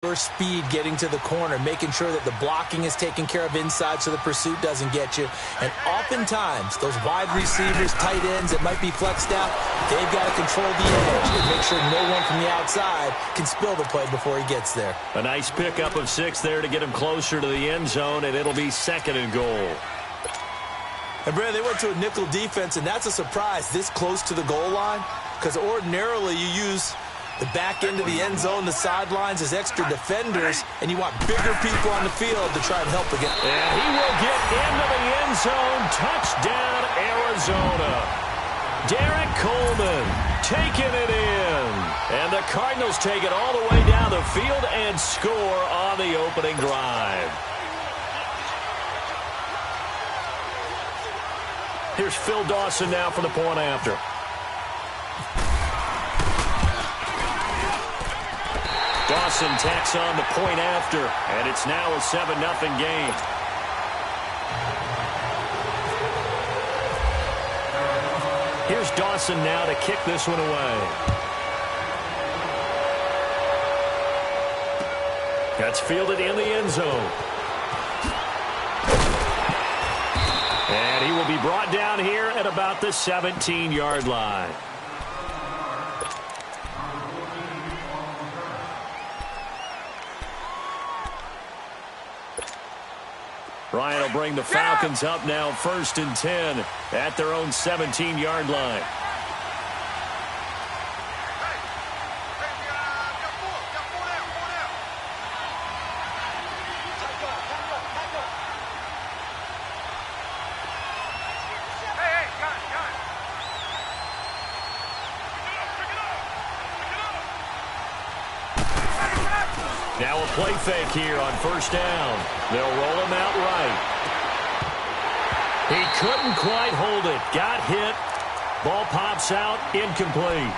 Your speed getting to the corner, making sure that the blocking is taken care of inside so the pursuit doesn't get you. And oftentimes, those wide receivers, tight ends that might be flexed out, they've got to control the edge and make sure no one from the outside can spill the play before he gets there. A nice pickup of 6 there to get him closer to the end zone, and it'll be 2nd and goal. And, Brad, they went to a nickel defense, and that's a surprise this close to the goal line, because ordinarily you use the back end of the end zone, the sidelines as extra defenders, and you want bigger people on the field to try and help again. And he will get into the end zone. Touchdown, Arizona. Derek Coleman taking it in. And the Cardinals take it all the way down the field and score on the opening drive. Here's Phil Dawson now for the point after. Dawson tacks on the point after, and it's now a 7-0 game. Here's Dawson now to kick this one away. That's fielded in the end zone. And he will be brought down here at about the 17-yard line. Ryan will bring the Falcons up now 1st and 10 at their own 17-yard line. Now a play fake here on 1st down. They'll roll him out right. He couldn't quite hold it. Got hit. Ball pops out. Incomplete.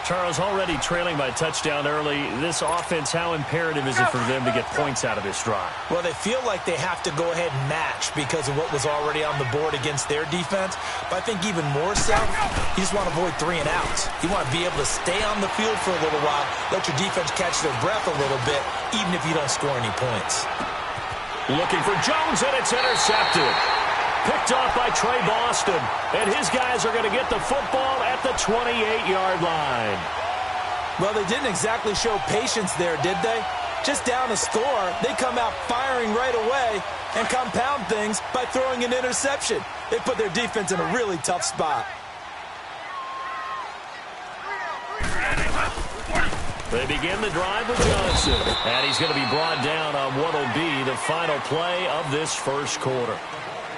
Charles, already trailing by a touchdown early. This offense, how imperative is it for them to get points out of this drive? Well, they feel like they have to go ahead and match because of what was already on the board against their defense. But I think even more so, you just want to avoid 3 and outs. You want to be able to stay on the field for a little while, let your defense catch their breath a little bit, even if you don't score any points. Looking for Jones, and it's intercepted. Picked off by Trey Boston, and his guys are going to get the football at the 28-yard line. Well, they didn't exactly show patience there, did they? Just down a score, they come out firing right away and compound things by throwing an interception. They put their defense in a really tough spot. They begin the drive with Johnson, and he's going to be brought down on what will be the final play of this first quarter.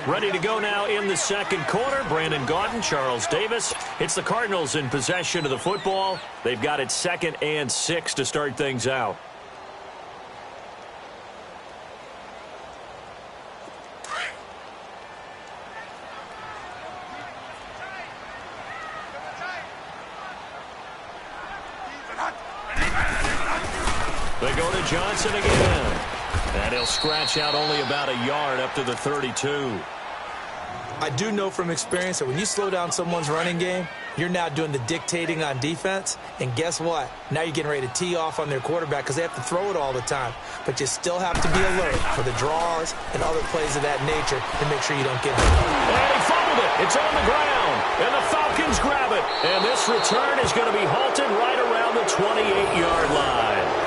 Ready to go now in the second quarter. Brandon Gaudin, Charles Davis. It's the Cardinals in possession of the football. They've got it 2nd and 6 to start things out. They go to Johnson again. And he'll scratch out only about a yard up to the 32. I do know from experience that when you slow down someone's running game, you're now doing the dictating on defense. And guess what? Now you're getting ready to tee off on their quarterback because they have to throw it all the time. But you still have to be alert for the draws and other plays of that nature to make sure you don't get hurt. And he fumbled it. It's on the ground. And the Falcons grab it. And this return is going to be halted right around the 28-yard line.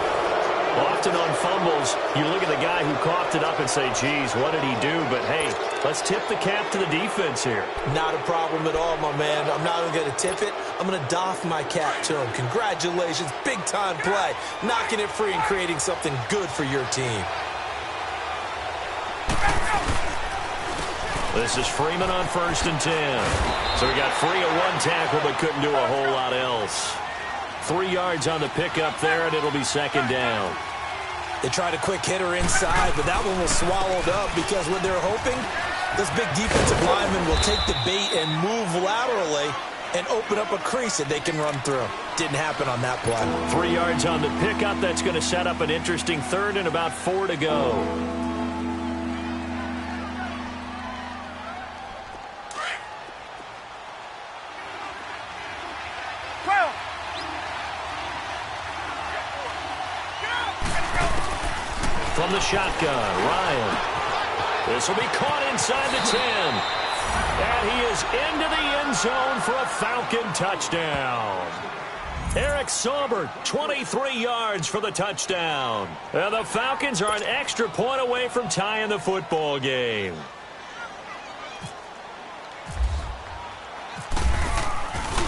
Often on fumbles, you look at the guy who coughed it up and say, geez, what did he do? But, hey, let's tip the cap to the defense here. Not a problem at all, my man. I'm not even going to tip it. I'm going to doff my cap to him. Congratulations. Big-time play. Knocking it free and creating something good for your team. This is Freeman on 1st and 10. So he got free of one tackle but couldn't do a whole lot else. 3 yards on the pickup there, and it'll be 2nd down. They tried a quick hitter inside, but that one was swallowed up because what they're hoping, this big defensive lineman will take the bait and move laterally and open up a crease that they can run through. Didn't happen on that play. 3 yards on the pickup. That's going to set up an interesting 3rd and about 4 to go. From the shotgun, Ryan. This will be caught inside the 10. And he is into the end zone for a Falcon touchdown. Eric Sauber, 23 yards for the touchdown. And the Falcons are an extra point away from tying the football game.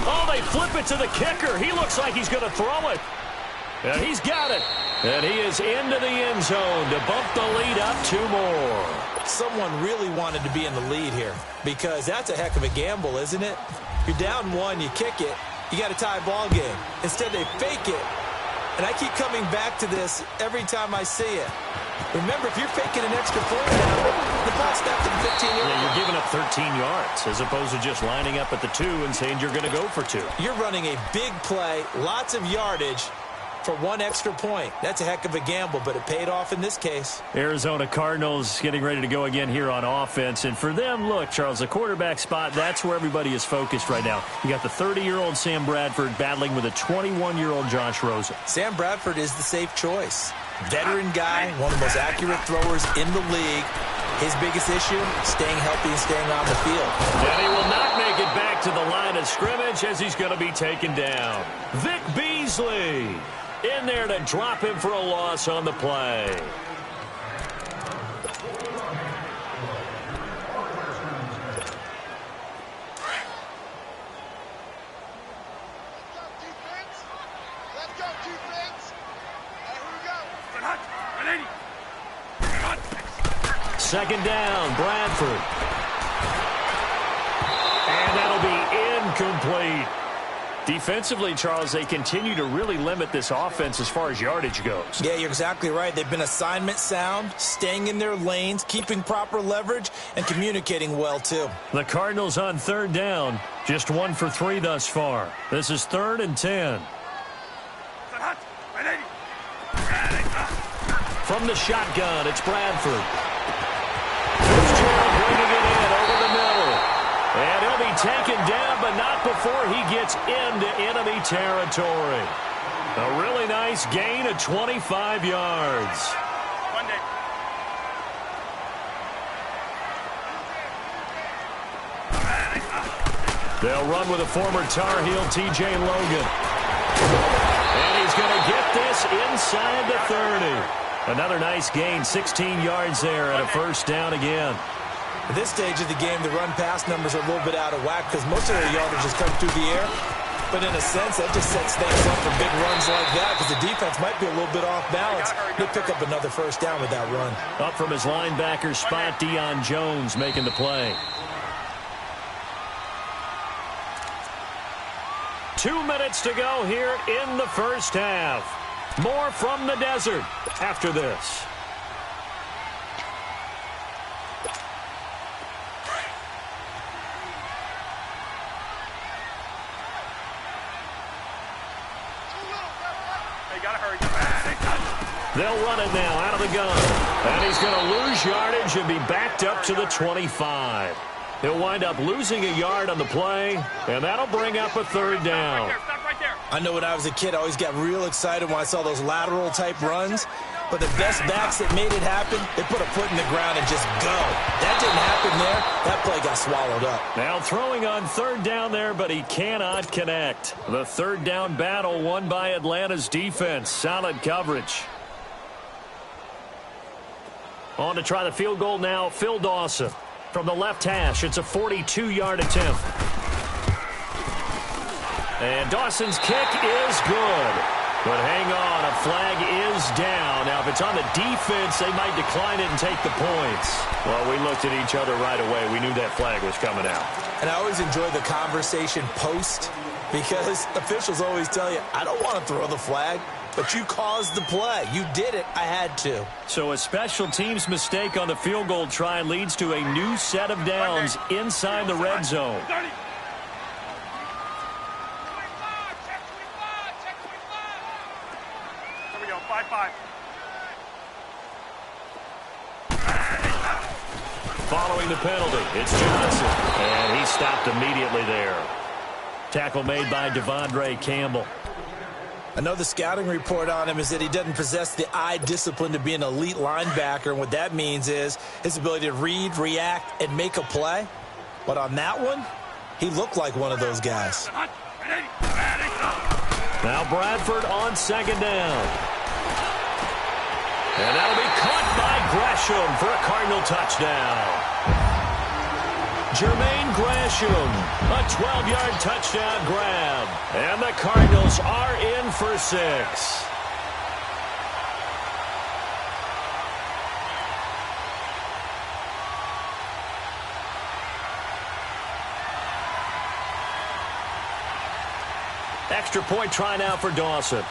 Oh, they flip it to the kicker. He looks like he's going to throw it. And he's got it. And he is into the end zone to bump the lead up 2 more. Someone really wanted to be in the lead here because that's a heck of a gamble, isn't it? You're down 1, you kick it, you got a tie ball game. Instead, they fake it. And I keep coming back to this every time I see it. Remember, if you're faking an extra point now, the ball's snapped at the 15-yard line. Yeah, you're giving up 13 yards as opposed to just lining up at the 2 and saying you're going to go for 2. You're running a big play, lots of yardage, for 1 extra point. That's a heck of a gamble, but it paid off in this case. Arizona Cardinals getting ready to go again here on offense. And for them, look, Charles, the quarterback spot, that's where everybody is focused right now. You got the 30-year-old Sam Bradford battling with a 21-year-old Josh Rosen. Sam Bradford is the safe choice. Veteran guy, one of the most accurate throwers in the league. His biggest issue, staying healthy and staying on the field. And he will not make it back to the line of scrimmage as he's going to be taken down. Vic Beasley in there to drop him for a loss on the play. Let's go, defense. Here we go. 2nd down, Bradford. And that'll be incomplete. Defensively, Charles, they continue to really limit this offense as far as yardage goes. Yeah, you're exactly right. They've been assignment sound, staying in their lanes, keeping proper leverage, and communicating well, too. The Cardinals on 3rd down, just 1 for 3 thus far. This is 3rd and 10. From the shotgun, it's Bradford. Fitzgerald bringing it in over the middle. And he'll be taken down, but not before he gets into enemy territory. A really nice gain of 25 yards. They'll run with a former Tar Heel, T.J. Logan. And he's going to get this inside the 30. Another nice gain, 16 yards there, and a 1st down again. At this stage of the game, the run-pass numbers are a little bit out of whack because most of their yardage is coming through the air. But in a sense, that just sets things up for big runs like that because the defense might be a little bit off balance. They'll pick up another 1st down with that run. Up from his linebacker spot, Deion Jones making the play. 2 minutes to go here in the 1st half. More from the desert after this. They'll run it now out of the gun. And he's going to lose yardage and be backed up to the 25. He'll wind up losing a yard on the play, and that'll bring up a 3rd down. Stop right there. I know when I was a kid, I always got real excited when I saw those lateral-type runs. But the best backs that made it happen, they put a foot in the ground and just go. That didn't happen there. That play got swallowed up. Now throwing on 3rd down there, but he cannot connect. The 3rd down battle won by Atlanta's defense. Solid coverage. On to try the field goal now, Phil Dawson. From the left hash, it's a 42-yard attempt. And Dawson's kick is good. But hang on, a flag is down. Now, if it's on the defense, they might decline it and take the points. Well, we looked at each other right away. We knew that flag was coming out. And I always enjoy the conversation post because officials always tell you, I don't want to throw the flag, but you caused the play. You did it. I had to. So a special teams mistake on the field goal try leads to a new set of downs inside the red zone. Following the penalty, it's Johnson. And he stopped immediately there. Tackle made by Devondre Campbell. I know the scouting report on him is that he doesn't possess the eye discipline to be an elite linebacker, and what that means is his ability to read, react, and make a play. But on that one, he looked like one of those guys. Now Bradford on second down. And that'll be caught by Gresham for a Cardinal touchdown. Jermaine Gresham, a 12-yard touchdown grab. And the Cardinals are in for 6. Extra point try now for Dawson.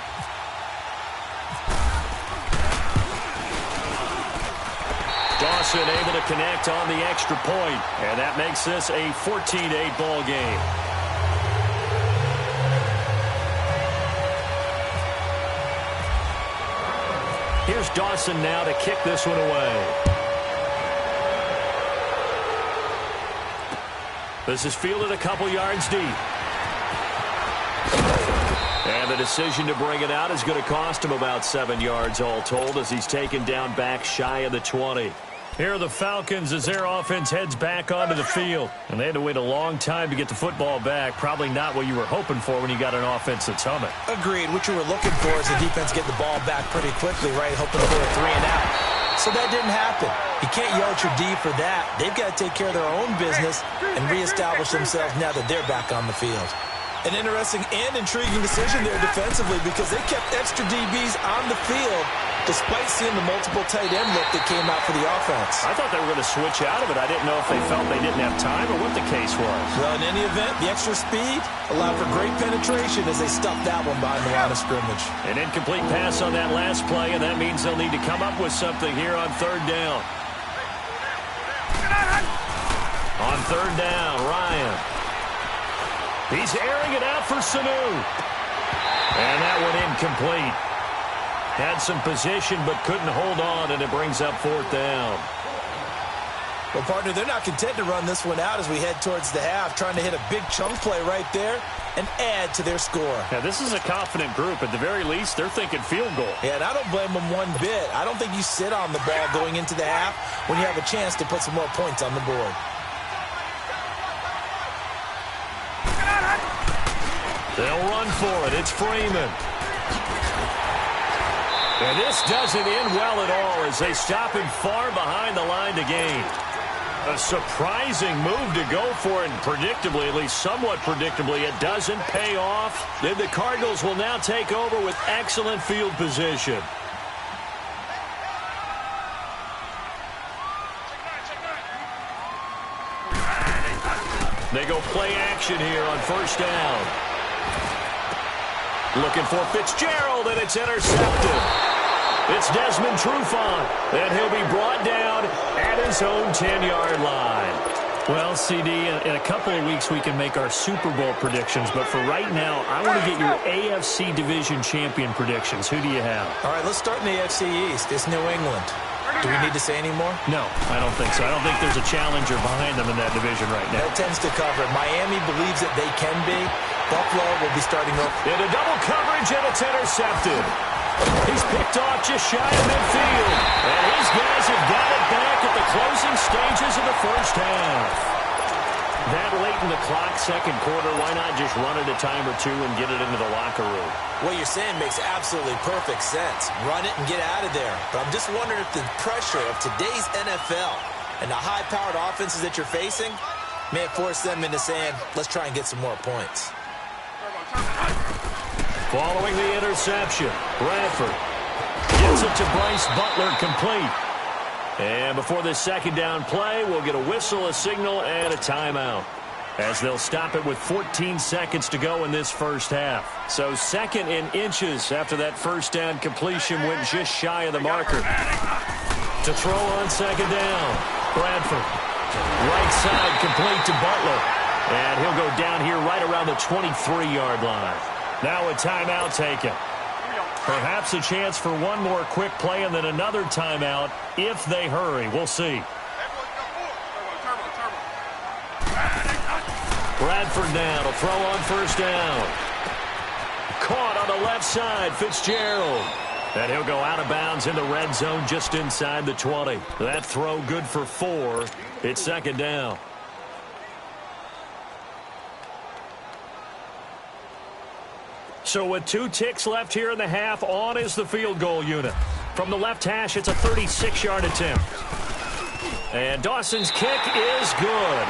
Dawson able to connect on the extra point, and that makes this a 14-8 ball game. Here's Dawson now to kick this one away. This is fielded a couple yards deep. And the decision to bring it out is going to cost him about 7 yards all told as he's taken down back shy of the 20. Here are the Falcons as their offense heads back onto the field. And they had to wait a long time to get the football back. Probably not what you were hoping for when you got an offense that's humming. Agreed. What you were looking for is the defense get the ball back pretty quickly, right? Hoping for a 3 and out. So that didn't happen. You can't yell at your D for that. They've got to take care of their own business and reestablish themselves now that they're back on the field. An interesting and intriguing decision there defensively because they kept extra DBs on the field despite seeing the multiple tight end look that came out for the offense. I thought they were going to switch out of it. I didn't know if they felt they didn't have time or what the case was. Well, in any event, the extra speed allowed for great penetration as they stuffed that one behind the line of scrimmage. An incomplete pass on that last play, and that means they'll need to come up with something here on third down. On third down, Ryan. He's airing it out for Sanu. And that one incomplete. Had some position but couldn't hold on, and it brings up fourth down. Well, partner, they're not content to run this one out as we head towards the half, trying to hit a big chunk play right there and add to their score. Now, this is a confident group. At the very least, they're thinking field goal. Yeah, and I don't blame them one bit. I don't think you sit on the ball going into the half when you have a chance to put some more points on the board. They'll run for it. It's Freeman. And this doesn't end well at all as they stop him far behind the line to gain. A surprising move to go for it, and predictably, at least somewhat predictably, it doesn't pay off. Then the Cardinals will now take over with excellent field position. They go play action here on first down. Looking for Fitzgerald, and it's intercepted. It's Desmond Trufant, and he'll be brought down at his own 10-yard line. Well, CD, in a couple of weeks we can make our Super Bowl predictions, but for right now, I want to get your AFC Division Champion predictions. Who do you have? All right, let's start in the AFC East. It's New England. Do we need to say any more? No, I don't think so. I don't think there's a challenger behind them in that division right now. That tends to cover it. Miami believes that they can be. Buffalo will be starting over. Into double coverage, and it's intercepted. He's picked off just shy of midfield. And his guys have got it back at the closing stages of the first half. That late in the clock, second quarter, why not just run it a time or two and get it into the locker room? What you're saying makes absolutely perfect sense. Run it and get out of there. But I'm just wondering if the pressure of today's NFL and the high-powered offenses that you're facing may have forced them into saying, let's try and get some more points. Following the interception, Bradford gets it to Bryce Butler, complete. And before this second down play, we'll get a whistle, a signal, and a timeout, as they'll stop it with 14 seconds to go in this first half. So second in inches after that first down completion went just shy of the marker. To throw on second down, Bradford. Right side complete to Butler. And he'll go down here right around the 23-yard line. Now a timeout taken. Perhaps a chance for one more quick play and then another timeout if they hurry. We'll see. Bradford now to throw on first down. Caught on the left side, Fitzgerald. And he'll go out of bounds in the red zone just inside the 20. That throw good for 4. It's second down. So with 2 ticks left here in the half, on is the field goal unit. From the left hash, it's a 36-yard attempt. And Dawson's kick is good.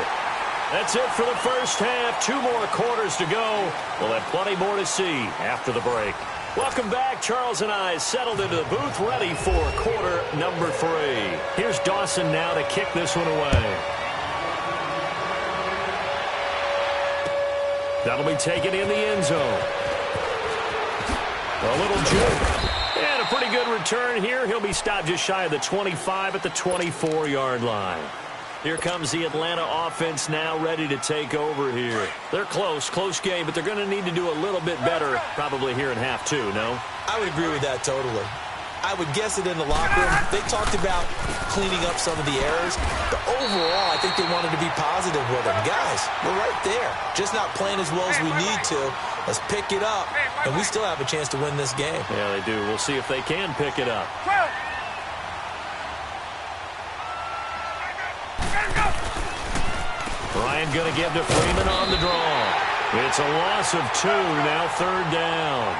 That's it for the first half. 2 more quarters to go. We'll have plenty more to see after the break. Welcome back. Charles and I settled into the booth, ready for quarter number 3. Here's Dawson now to kick this one away. That'll be taken in the end zone. A little juke. And a pretty good return here. He'll be stopped just shy of the 25 at the 24-yard line. Here comes the Atlanta offense now ready to take over here. They're close game, but they're going to need to do a little bit better probably here in half 2, no? I would agree with that totally. I would guess it in the locker room. They talked about cleaning up some of the errors, but overall, I think they wanted to be positive with them. Guys, we're right there. Just not playing as well as we need to. Let's pick it up, and we still have a chance to win this game. Yeah, they do. We'll see if they can pick it up. Ryan going to give to Freeman on the draw. It's a loss of 2, now third down.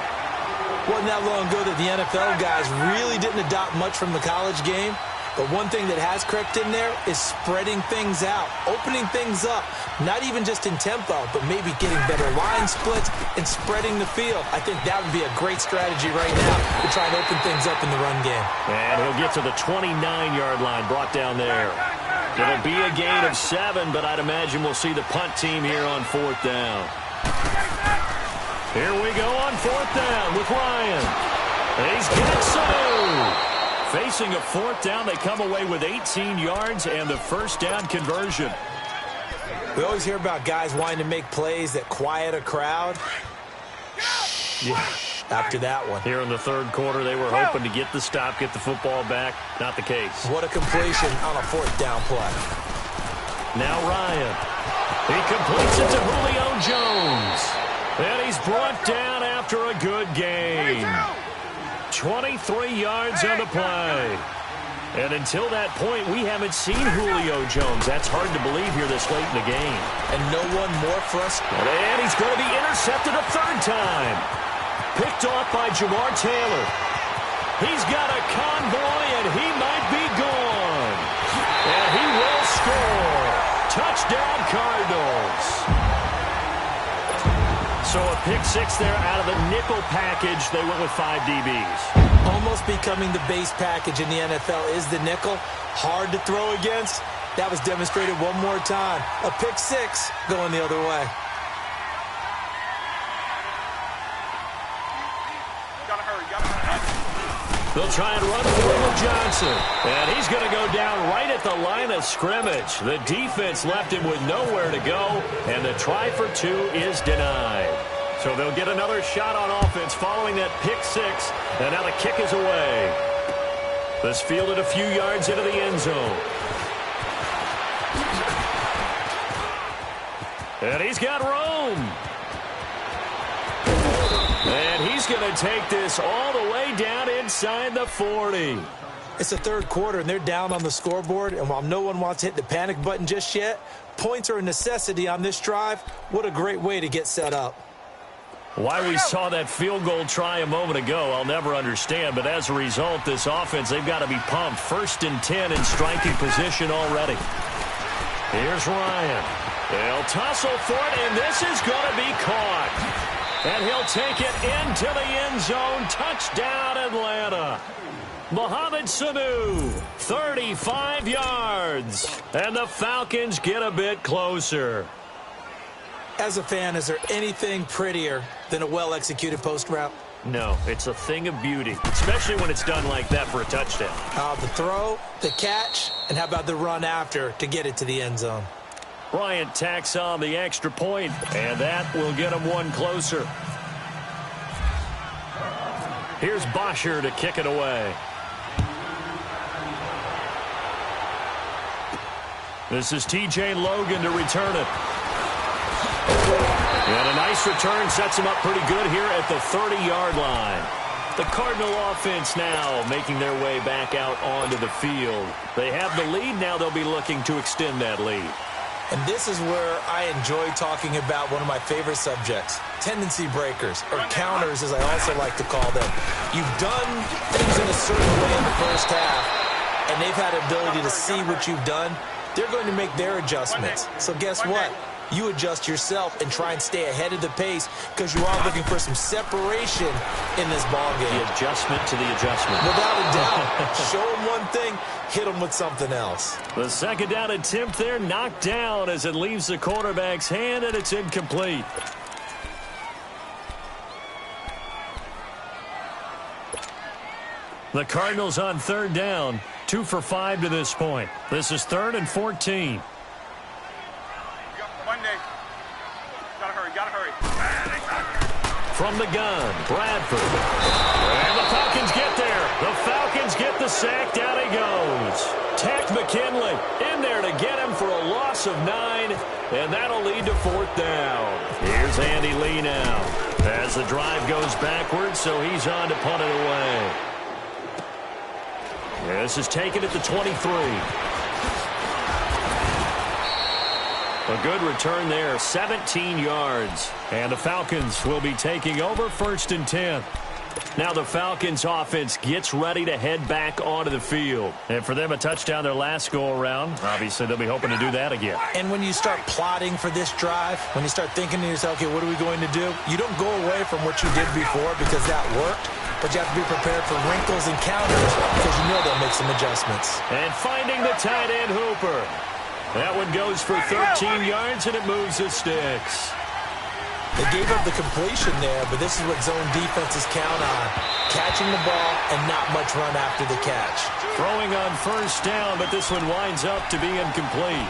Wasn't that long ago that the NFL guys really didn't adopt much from the college game. But one thing that has crept in there is spreading things out, opening things up, not even just in tempo, but maybe getting better line splits and spreading the field. I think that would be a great strategy right now to try and open things up in the run game. And he'll get to the 29-yard line, brought down there. It'll be a gain of 7, but I'd imagine we'll see the punt team here on 4th down. Here we go on 4th down with Ryan. He's got Sanu. Facing a 4th down, they come away with 18 yards and the first down conversion. We always hear about guys wanting to make plays that quiet a crowd. Yeah, after that one. Here in the third quarter, they were hoping to get the stop, get the football back. Not the case. What a completion on a 4th down play. Now Ryan. He completes it to Julio Jones. And he's brought down after a good gain. 23 yards on the play. And until that point, we haven't seen Julio Jones. That's hard to believe here this late in the game. And no one more frustrated. And he's going to be intercepted a 3rd time. Picked off by Jamar Taylor. He's got a convoy, and he might be gone. And he will score. Touchdown, Cardinals. So a pick 6 there out of the nickel package. They went with 5 DBs. Almost becoming the base package in the NFL is the nickel. Hard to throw against. That was demonstrated one more time. A pick 6 going the other way. They'll try and run for him with Johnson. And he's going to go down right at the line of scrimmage. The defense left him with nowhere to go, and the try for 2 is denied. So they'll get another shot on offense following that pick 6, and now the kick is away. This fielded a few yards into the end zone. And he's got room. And he's going to take this all the way down inside the 40. It's the third quarter, and they're down on the scoreboard. And while no one wants to hit the panic button just yet, points are a necessity on this drive. What a great way to get set up. Why we saw that field goal try a moment ago, I'll never understand. But as a result, this offense, they've got to be pumped. 1st and 10 in striking position already. Here's Ryan. They'll tussle for it, and this is going to be caught. And he'll take it into the end zone. Touchdown, Atlanta. Mohamed Sanu, 35 yards. And the Falcons get a bit closer. As a fan, is there anything prettier than a well-executed post route? No, it's a thing of beauty, especially when it's done like that for a touchdown. The throw, the catch, and how about the run after to get it to the end zone? Bryant tacks on the extra point, and that will get him one closer. Here's Bosher to kick it away. This is T.J. Logan to return it. And a nice return sets him up pretty good here at the 30-yard line. The Cardinal offense now making their way back out onto the field. They have the lead. Now they'll be looking to extend that lead. And this is where I enjoy talking about one of my favorite subjects, tendency breakers, or counters as I also like to call them. You've done things in a certain way in the first half, and they've had the ability to see what you've done. They're going to make their adjustments. So guess what? You adjust yourself and try and stay ahead of the pace because you are looking for some separation in this ball game. The adjustment to the adjustment. Without a doubt. Show them one thing, hit them with something else. The second down attempt there knocked down as it leaves the quarterback's hand, and it's incomplete. The Cardinals on third down, 2 for 5 to this point. This is 3rd and 14. Gotta hurry. From the gun, Bradford. And the Falcons get there. The Falcons get the sack. Down he goes. Tack McKinley in there to get him for a loss of 9, and that'll lead to 4th down. Here's Andy Lee now as the drive goes backwards, so he's on to punt it away. This is taken at the 23. A good return there, 17 yards. And the Falcons will be taking over 1st and 10. Now the Falcons offense gets ready to head back onto the field. And for them, a touchdown their last go-around. Obviously, they'll be hoping to do that again. And when you start plotting for this drive, when you start thinking to yourself, okay, what are we going to do? You don't go away from what you did before because that worked. But you have to be prepared for wrinkles and counters because you know they'll make some adjustments. And finding the tight end Hooper. That one goes for 13 yards, and it moves the sticks. They gave up the completion there, but this is what zone defenses count on. Catching the ball and not much run after the catch. Throwing on 1st down, but this one winds up to be incomplete.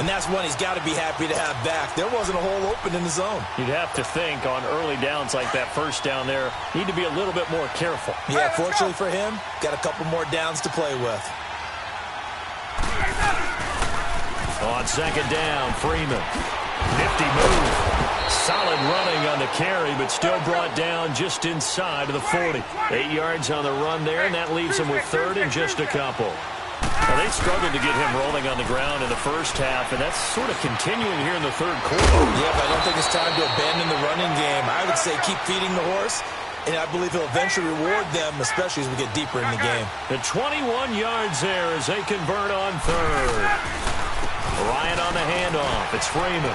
And that's one he's got to be happy to have back. There wasn't a hole open in the zone. You'd have to think on early downs like that 1st down there, need to be a little bit more careful. Yeah, fortunately for him, got a couple more downs to play with. On 2nd down, Freeman. Nifty move. Solid running on the carry, but still brought down just inside of the 40. 8 yards on the run there, and that leaves him with 3rd and just a couple. Well, they struggled to get him rolling on the ground in the first half, and that's sort of continuing here in the 3rd quarter. Yeah, but I don't think it's time to abandon the running game. I would say keep feeding the horse, and I believe he'll eventually reward them, especially as we get deeper in the game. The 21 yards there as they convert on 3rd. Ryan on the handoff. It's Freeman.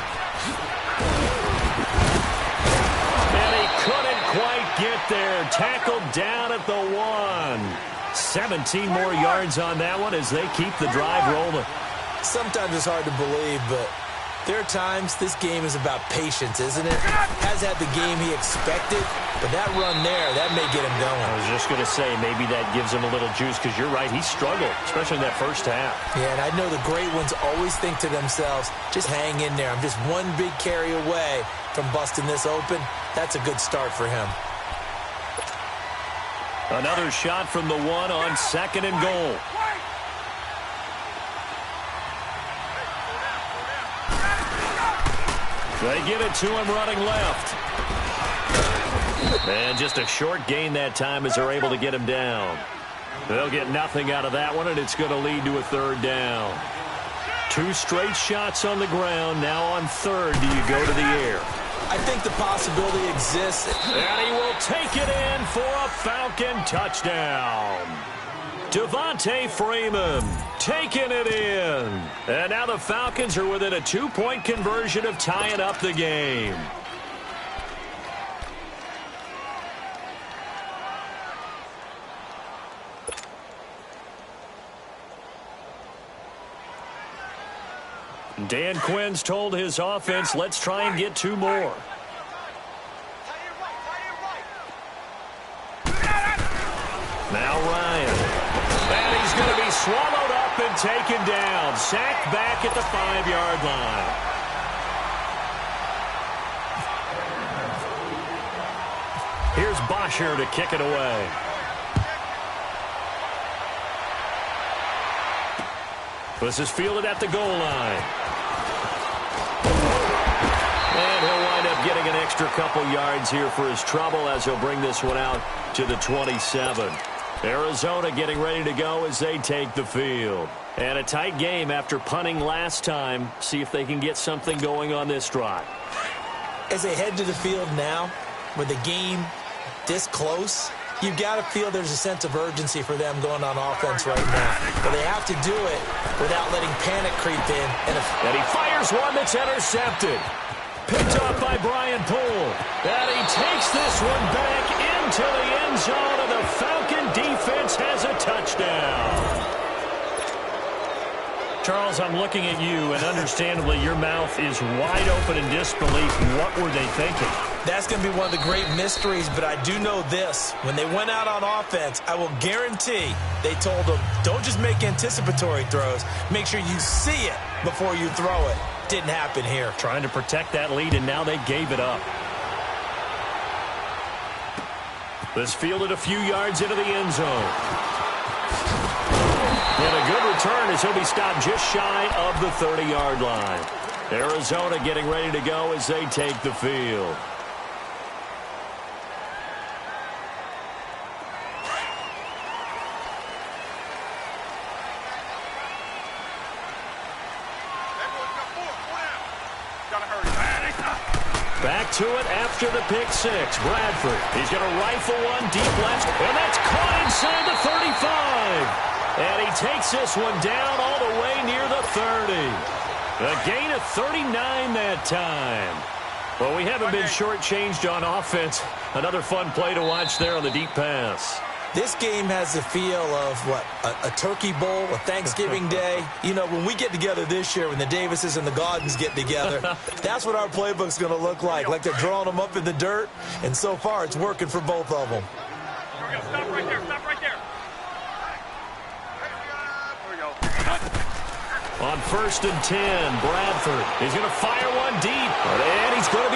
And he couldn't quite get there. Tackled down at the 1. 17 more yards on that one as they keep the drive rolling. Sometimes it's hard to believe, but there are times this game is about patience, isn't it? Has had the game he expected, but that run there, that may get him going. I was just going to say, maybe that gives him a little juice because you're right, he struggled, especially in that first half. Yeah, and I know the great ones always think to themselves, just hang in there. I'm just one big carry away from busting this open. That's a good start for him. Another shot from the 1 on 2nd and goal. They give it to him running left. And just a short gain that time as they're able to get him down. They'll get nothing out of that one, and it's going to lead to a 3rd down. 2 straight shots on the ground. Now on 3rd, do you go to the air? I think the possibility exists. And he will take it in for a Falcon touchdown. Devontae Freeman taking it in. And now the Falcons are within a 2-point conversion of tying up the game. Dan Quinn's told his offense, let's try and get 2 more. Now Ryan. And he's going to be swallowed up and taken down. Sacked back at the 5-yard line. Here's Bosher to kick it away. This is fielded at the goal line. And he'll wind up getting extra couple yards here for his trouble as he'll bring this one out to the 27. Arizona getting ready to go as they take the field. And a tight game after punting last time. See if they can get something going on this drive. As they head to the field now, with the game this close, you've got to feel there's a sense of urgency for them going on offense right now. But they have to do it without letting panic creep in. And he fires one that's intercepted. Picked off by Brian Poole. And he takes this one back into the end zone, and the Falcon defense has a touchdown. Charles, I'm looking at you, and understandably, your mouth is wide open in disbelief. What were they thinking? That's going to be one of the great mysteries, but I do know this. When they went out on offense, I will guarantee they told them, don't just make anticipatory throws. Make sure you see it before you throw it. Didn't happen here. Trying to protect that lead, and now they gave it up. This fielded a few yards into the end zone. And a good return as he'll be stopped just shy of the 30-yard line. Arizona getting ready to go as they take the field. Back to it after the pick six. Bradford, he's going to rifle one deep left, and that's caught inside the 35. And he takes this one down all the way near the 30. A gain of 39 that time. Well, we haven't been shortchanged on offense. Another fun play to watch there on the deep pass. This game has the feel of, what, a turkey bowl, a Thanksgiving day. You know, when we get together this year, when the Davises and the Gaudens get together, that's what our playbook's going to look like. Like they're drawing them up in the dirt, and so far it's working for both of them. Here we go. Stop right there. Stop right there. Here we go. On 1st and 10, Bradford. He's going to fire one deep, and he's going to